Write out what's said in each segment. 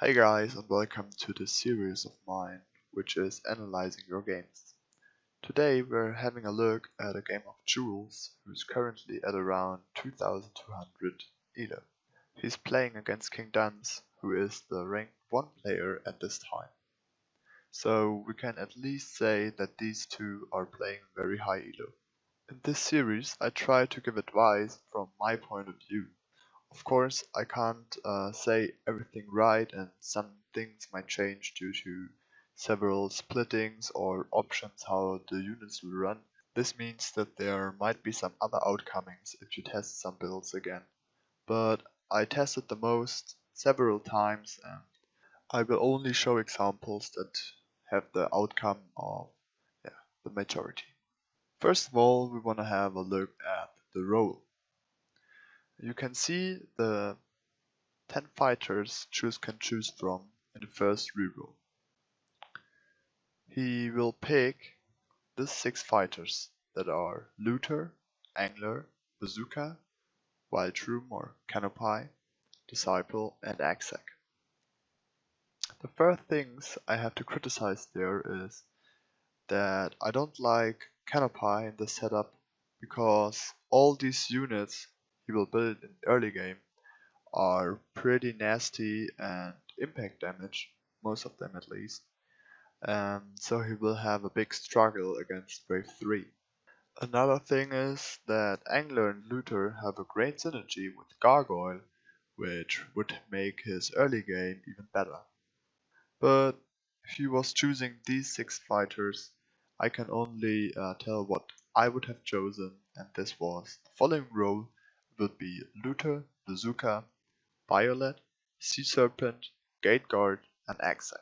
Hey guys, and welcome to this series of mine, which is analyzing your games. Today we're having a look at a game of Jules, who's currently at around 2200 Elo. He's playing against King Duns, who is the ranked 1 player at this time. So we can at least say that these two are playing very high Elo. In this series I try to give advice from my point of view. Of course, I can't say everything right, and some things might change due to several splittings or options how the units will run. This means that there might be some other outcomings if you test some builds again. But I tested the most several times, and I will only show examples that have the outcome of the majority. First of all, we want to have a look at the role. You can see the 10 fighters Jules can choose from in the first reroll. He will pick the 6 fighters that are Looter, Angler, Bazooka, Wildroom or Canopy, Disciple, and Exec. The first things I have to criticize there is that I don't like Canopy in the setup because all these units he will build in the early game are pretty nasty and impact damage, most of them at least. So he will have a big struggle against Wave 3. Another thing is that Angler and Looter have a great synergy with Gargoyle, which would make his early game even better. But if he was choosing these 6 fighters, I can only tell what I would have chosen, and this was the following role would be Looter, Bazooka, Violet, Sea Serpent, Gate Guard, and Exec.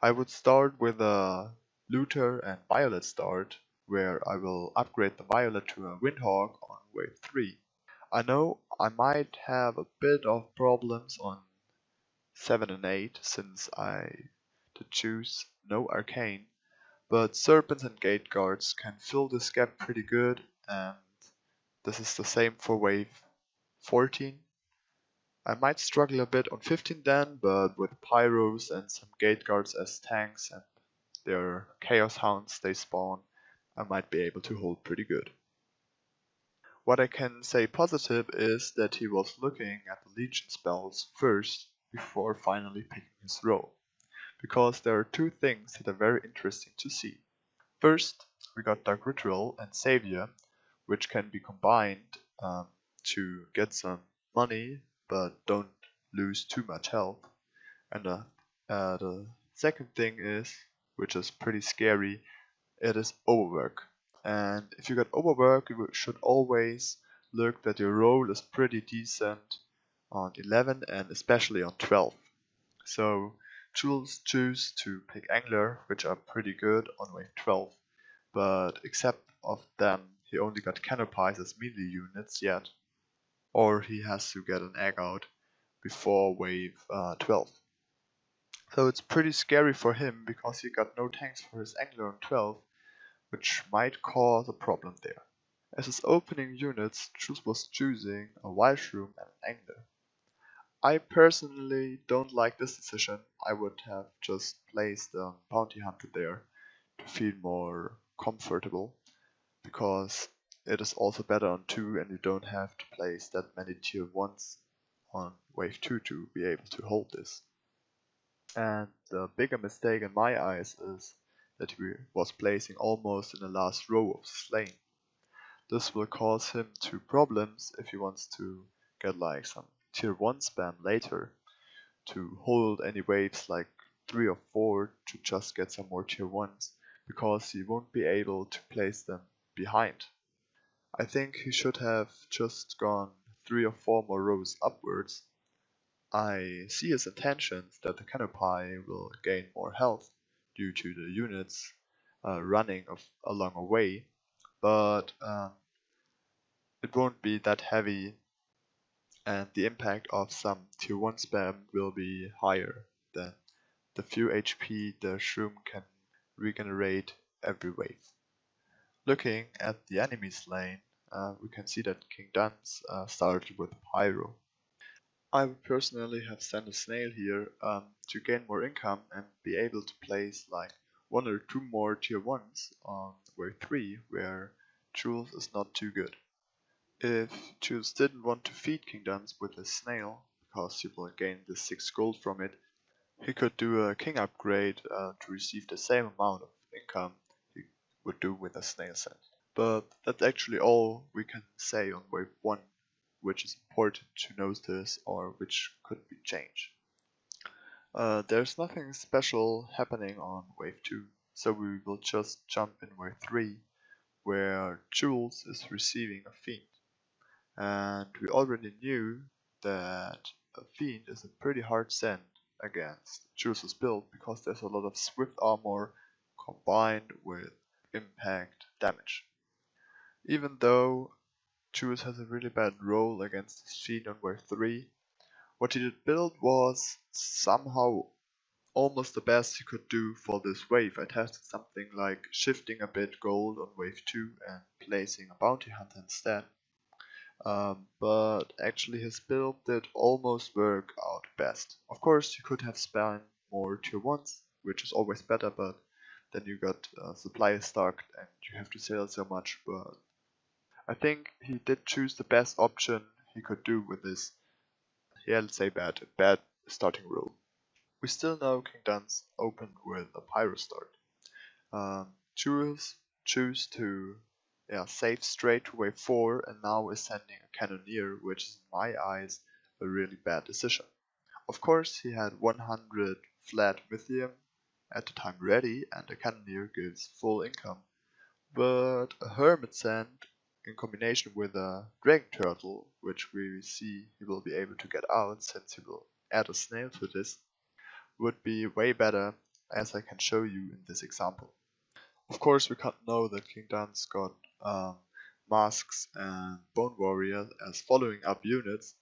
I would start with a Looter and Violet start, where I will upgrade the Violet to a Windhawk on wave 3. I know I might have a bit of problems on 7 and 8 since I to choose no Arcane, but Serpents and Gate Guards can fill this gap pretty good, and this is the same for wave 14. I might struggle a bit on 15 then, but with Pyros and some Gate Guards as tanks and their Chaos Hounds they spawn, I might be able to hold pretty good. What I can say positive is that he was looking at the Legion spells first before finally picking his role, because there are two things that are very interesting to see. First, we got Dark Ritual and Savior, which can be combined to get some money but don't lose too much health. And the second thing is, which is pretty scary, it is overwork. And if you get overwork, you should always look that your roll is pretty decent on 11 and especially on 12. So Jules choose to pick Angler, which are pretty good on wave 12, but except of them, he only got Canopies as melee units yet, or he has to get an egg out before wave 12. So it's pretty scary for him because he got no tanks for his Angler on 12, which might cause a problem there. As his opening units, Jules was choosing a Wildroom and an Angler. I personally don't like this decision. I would have just placed a Bounty Hunter there to feel more comfortable, because it is also better on 2 and you don't have to place that many tier 1s on wave 2 to be able to hold this. And the bigger mistake in my eyes is that he was placing almost in the last row of his lane. This will cause him 2 problems if he wants to get like some tier 1 spam later to hold any waves like 3 or 4 to just get some more tier 1s, because he won't be able to place them behind. I think he should have just gone 3 or 4 more rows upwards. I see his intentions that the Canopy will gain more health due to the units running along a way, but it won't be that heavy, and the impact of some tier 1 spam will be higher than the few HP the Shroom can regenerate every wave. Looking at the enemy's lane, we can see that King Duns started with Pyro. I would personally have sent a snail here to gain more income and be able to place like one or two more tier 1s on wave 3 where Jules is not too good. If Jules didn't want to feed kingdoms with his snail, because he will gain the 6 gold from it, he could do a king upgrade to receive the same amount of income he would do with a snail set. But that's actually all we can say on wave 1, which is important to notice or which could be changed. There's nothing special happening on wave 2, so we will just jump in wave 3, where Jules is receiving a fiend. And we already knew that a fiend is a pretty hard send against Jules' build because there's a lot of swift armor combined with impact damage. Even though Jules has a really bad roll against his fiend on wave 3, what he did build was somehow almost the best he could do for this wave. I tested something like shifting a bit gold on wave 2 and placing a bounty hunter instead. But actually his build did almost work out best. Of course you could have spent more tier 1s, which is always better, but then you got supply stuck and you have to sell so much. But I think he did choose the best option he could do with this, yeah, let's say bad starting rule. We still know King Duns opened with a pyro start. Jules chose to save straight to wave 4 and now is sending a cannoneer, which is in my eyes a really bad decision. Of course he had 100 flat lithium at the time ready and a cannoneer gives full income, but a hermit send in combination with a dragon turtle, which we see he will be able to get out since he will add a snail to this, would be way better, as I can show you in this example. Of course we can't know that King Duns got masks and bone warrior as following up units,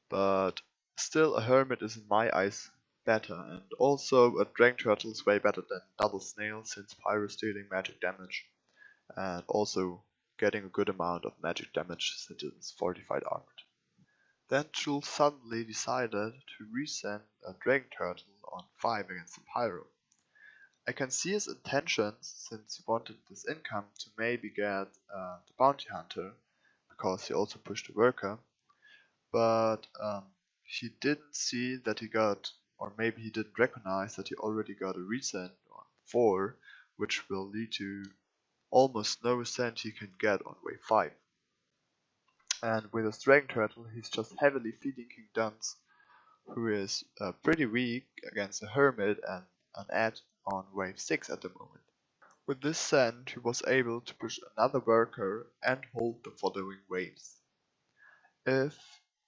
but still a hermit is in my eyes better, and also a dragon turtle is way better than double snail since pyro stealing magic damage and also getting a good amount of magic damage since it is fortified armored. Then Jules suddenly decided to resend a dragon turtle on 5 against the pyro. I can see his intentions since he wanted this income to maybe get the bounty hunter, because he also pushed the worker, but he didn't see that he got, or maybe he didn't recognize that he already got a resend on 4, which will lead to almost no send he can get on wave 5. And with a dragon turtle he's just heavily feeding King Duns, who is pretty weak against a hermit and an ad on wave 6 at the moment. With this send he was able to push another worker and hold the following waves. If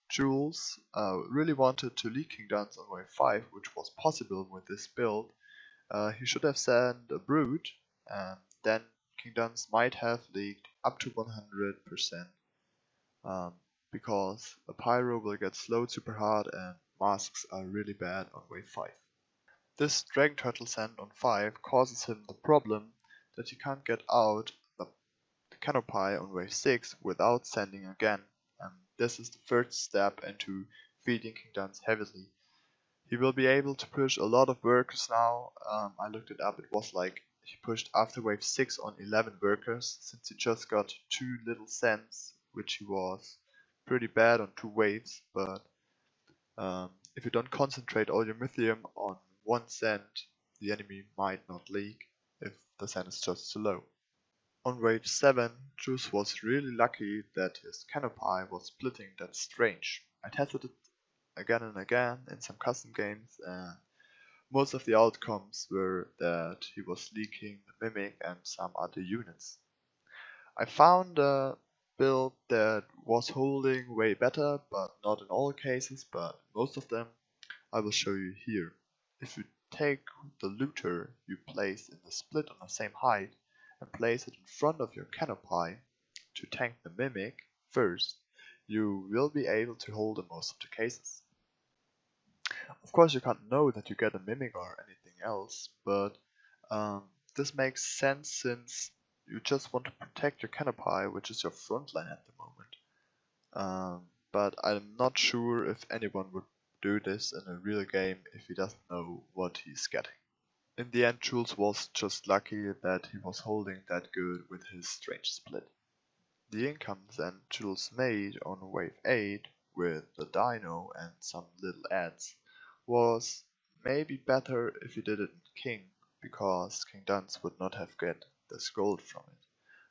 Jules really wanted to lead King Duns on wave 5, which was possible with this build, he should have sent a brood, and then King Duns might have leaked up to 100%, because a pyro will get slowed super hard and masks are really bad on wave 5. This dragon turtle send on 5 causes him the problem that he can't get out the canopy on wave 6 without sending again, and this is the first step into feeding King Duns heavily. He will be able to push a lot of workers now. I looked it up, it was like he pushed after wave 6 on 11 workers, since he just got 2 little cents, which he was pretty bad on 2 waves, but if you don't concentrate all your mythium on 1 cent, the enemy might not leak if the cent is just too low. On wave 7, Jules was really lucky that his canopy was splitting that strange. I tested it again and again in some custom games, and most of the outcomes were that he was leaking the Mimic and some other units. I found a build that was holding way better, but not in all cases, but most of them I will show you here. If you take the looter you place in the split on the same height and place it in front of your canopy to tank the Mimic first, you will be able to hold in most of the cases. Of course you can't know that you get a Mimic or anything else, but this makes sense since you just want to protect your canopy, which is your front line at the moment. but I'm not sure if anyone would do this in a real game if he doesn't know what he's getting. In the end, Jules was just lucky that he was holding that good with his strange split. The income then Jules made on wave 8 with the dino and some little ads was maybe better if he did it in King, because King Duns would not have get this gold from it.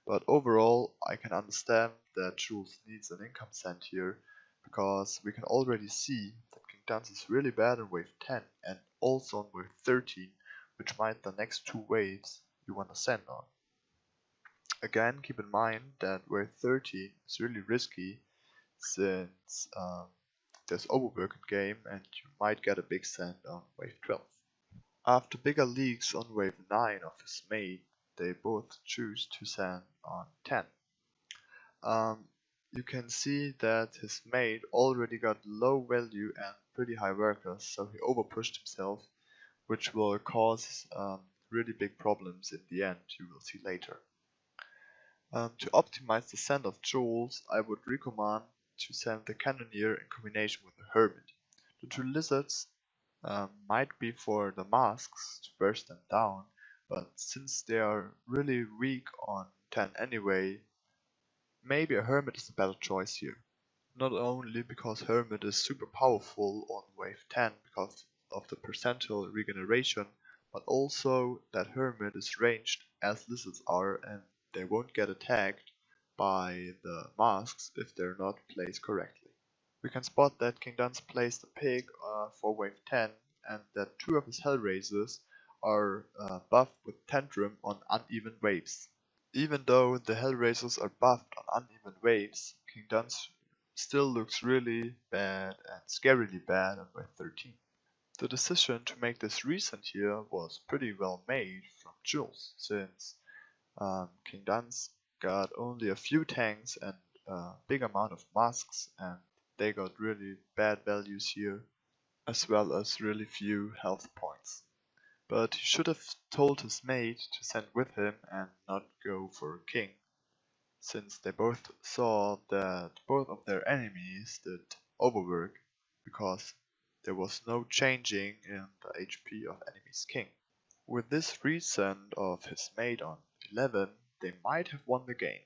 But overall, I can understand that Jules needs an income cent here, because we can already see that King Duns is really bad on wave 10 and also on wave 13, which might the next two waves you want to send on. Again, keep in mind that wave 13 is really risky, since there's overwork in game and you might get a big send on wave 12. After bigger leaks on wave 9 of his mate, they both choose to send on 10. You can see that his mate already got low value and pretty high workers, so he overpushed himself, which will cause really big problems in the end, you will see later. To optimize the send of Jules, I would recommend to send the Cannoneer in combination with the Hermit. The two lizards might be for the masks to burst them down, but since they are really weak on 10 anyway, maybe a Hermit is the better choice here. Not only because Hermit is super powerful on wave 10 because of the percentile regeneration, but also that Hermit is ranged as lizards are and they won't get attacked by the masks if they're not placed correctly. We can spot that King Duns placed a pig for wave 10 and that two of his Hellraisers are buffed with Tantrum on uneven waves. Even though the Hellraisers are buffed on uneven waves, King Duns still looks really bad and scarily bad on wave 13. The decision to make this recent here was pretty well made from Jules, since King Duns got only a few tanks and a big amount of masks, and they got really bad values here, as well as really few health points. But he should have told his mate to send with him and not go for a king, since they both saw that both of their enemies did overwork, because there was no changing in the HP of enemy's king. With this resend of his mate on 11, they might have won the game.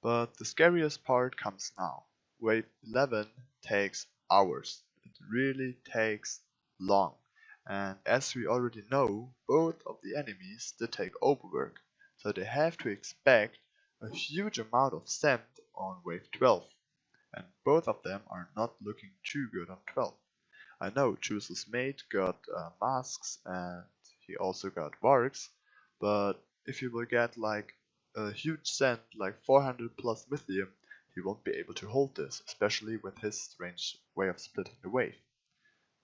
But the scariest part comes now. Wave 11 takes hours. It really takes long. And as we already know, both of the enemies did take overwork, so they have to expect a huge amount of sand on wave 12. And both of them are not looking too good on 12. I know Jules' mate got masks and he also got wargs, but if he will get like a huge send like 400 plus lithium, he won't be able to hold this, especially with his strange way of splitting the wave.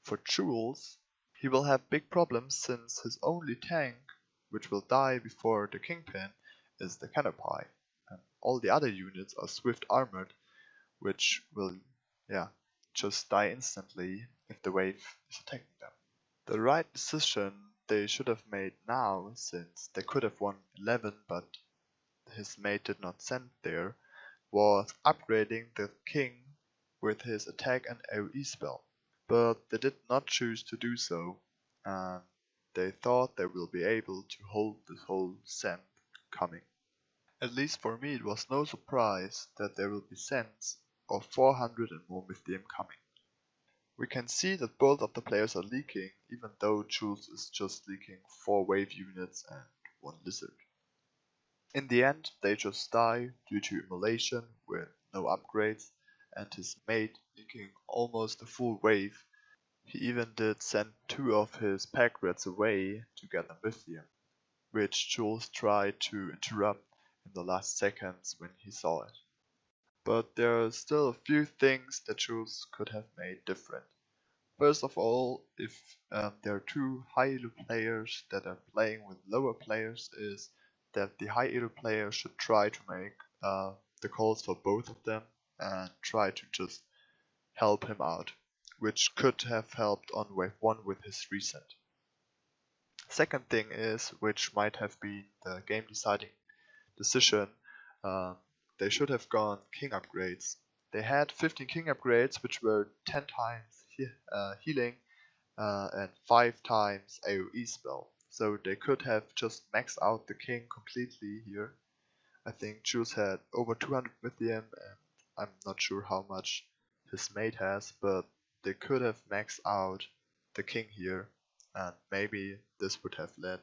For Jules, he will have big problems since his only tank, which will die before the Kingpin, is the Canopy, and all the other units are swift armored, which will, just die instantly if the wave is attacking them. The right decision they should have made now, since they could have won 11 but his mate did not send there, was upgrading the king with his attack and AoE spell. But they did not choose to do so, and they thought they will be able to hold the whole send coming. At least for me it was no surprise that there will be sends of 400 and more lithium coming. We can see that both of the players are leaking, even though Jules is just leaking 4 wave units and 1 lizard. In the end, they just die due to immolation with no upgrades, and his mate leaking almost a full wave. He even did send 2 of his pack rats away to get them lithium, which Jules tried to interrupt in the last seconds when he saw it. But there are still a few things that Jules could have made different. First of all, if there are 2 high elo players that are playing with lower players, is that the high elo player should try to make the calls for both of them and try to just help him out, which could have helped on wave 1 with his reset. Second thing is, which might have been the game deciding decision, they should have gone king upgrades, They had 15 king upgrades, which were 10 times healing and 5 times AoE spell. So they could have just maxed out the king completely here. I think Jules had over 200 million, and I'm not sure how much his mate has, but they could have maxed out the king here, and maybe this would have let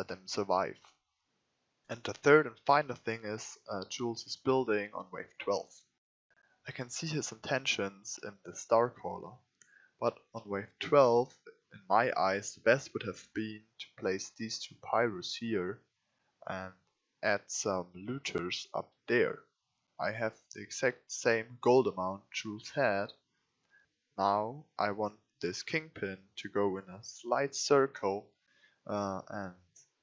them survive. And the third and final thing is Jules is building on wave 12. I can see his intentions in the star caller, but on wave 12, in my eyes, the best would have been to place these two pyros here and add some looters up there. I have the exact same gold amount Jules had. Now I want this kingpin to go in a slight circle and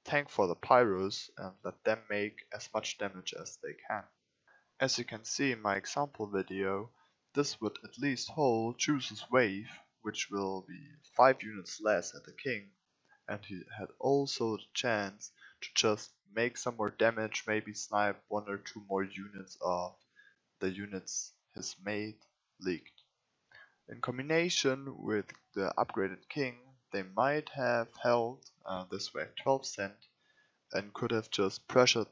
tank for the pyros and let them make as much damage as they can. As you can see in my example video, this would at least hold Jules' wave, which will be 5 units less at the king, and he had also the chance to just make some more damage, maybe snipe 1 or 2 more units of the units his mate leaked. In combination with the upgraded king, they might have held this wave 12 cent and could have just pressured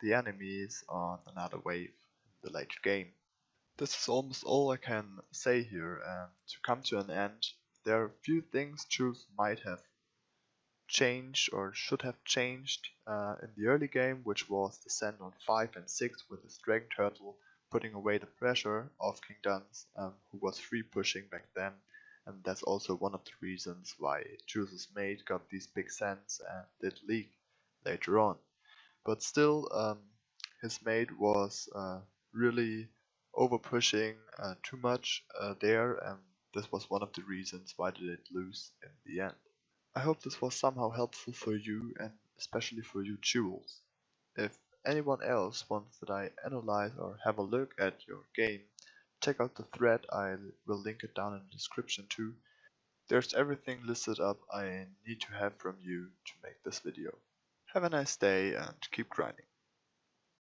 the enemies on another wave in the later game. This is almost all I can say here, and to come to an end, there are a few things Jules might have changed or should have changed in the early game, which was the send on 5 and 6 with his Dragon Turtle putting away the pressure of King Duns, who was free pushing back then, and that's also one of the reasons why Jules' mate got these big sends and did leak later on. But still, his mate was really over pushing too much there, and this was one of the reasons why they did lose in the end. I hope this was somehow helpful for you, and especially for you, Jules. If anyone else wants that I analyze or have a look at your game, check out the thread. I will link it down in the description too. There's everything listed up I need to have from you to make this video. Have a nice day and keep grinding.